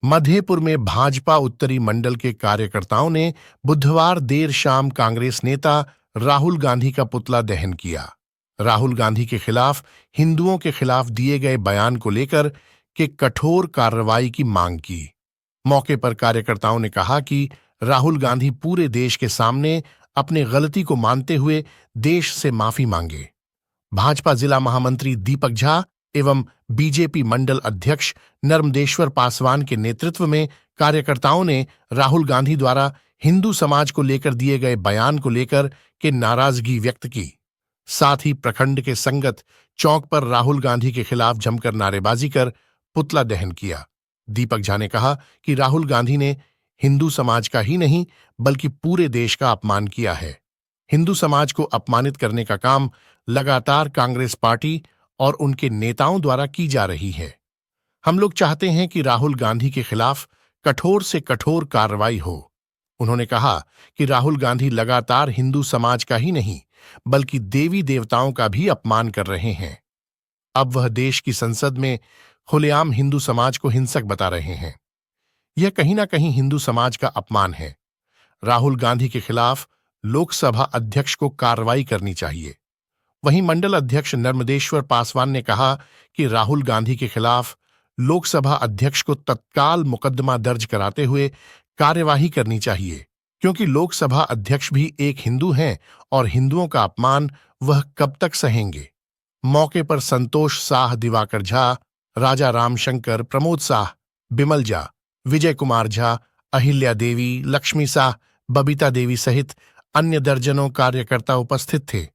मधेपुर में भाजपा उत्तरी मंडल के कार्यकर्ताओं ने बुधवार देर शाम कांग्रेस नेता राहुल गांधी का पुतला दहन किया। राहुल गांधी के खिलाफ हिंदुओं के खिलाफ दिए गए बयान को लेकर के कठोर कार्रवाई की मांग की। मौके पर कार्यकर्ताओं ने कहा कि राहुल गांधी पूरे देश के सामने अपनी गलती को मानते हुए देश से माफी मांगे। भाजपा जिला महामंत्री दीपक झा एवं बीजेपी मंडल अध्यक्ष नर्मदेश्वर पासवान के नेतृत्व में कार्यकर्ताओं ने राहुल गांधी द्वारा हिंदू समाज को लेकर दिए गए बयान को लेकर के नाराजगी व्यक्त की। साथ ही प्रखंड के संगत चौक पर राहुल गांधी के खिलाफ जमकर नारेबाजी कर पुतला दहन किया। दीपक झा ने कहा कि राहुल गांधी ने हिंदू समाज का ही नहीं बल्कि पूरे देश का अपमान किया है। हिंदू समाज को अपमानित करने का काम लगातार कांग्रेस पार्टी और उनके नेताओं द्वारा की जा रही है। हम लोग चाहते हैं कि राहुल गांधी के खिलाफ कठोर से कठोर कार्रवाई हो। उन्होंने कहा कि राहुल गांधी लगातार हिंदू समाज का ही नहीं बल्कि देवी देवताओं का भी अपमान कर रहे हैं। अब वह देश की संसद में खुलेआम हिंदू समाज को हिंसक बता रहे हैं। यह कहीं ना कहीं हिंदू समाज का अपमान है। राहुल गांधी के खिलाफ लोकसभा अध्यक्ष को कार्रवाई करनी चाहिए। वहीं मंडल अध्यक्ष नर्मदेश्वर पासवान ने कहा कि राहुल गांधी के खिलाफ लोकसभा अध्यक्ष को तत्काल मुकदमा दर्ज कराते हुए कार्यवाही करनी चाहिए, क्योंकि लोकसभा अध्यक्ष भी एक हिंदू हैं और हिंदुओं का अपमान वह कब तक सहेंगे। मौके पर संतोष साह, दिवाकर झा, राजा रामशंकर, प्रमोद साह, बिमल झा, विजय कुमार झा, अहिल्या देवी, लक्ष्मी साह, बबीता देवी सहित अन्य दर्जनों कार्यकर्ता उपस्थित थे।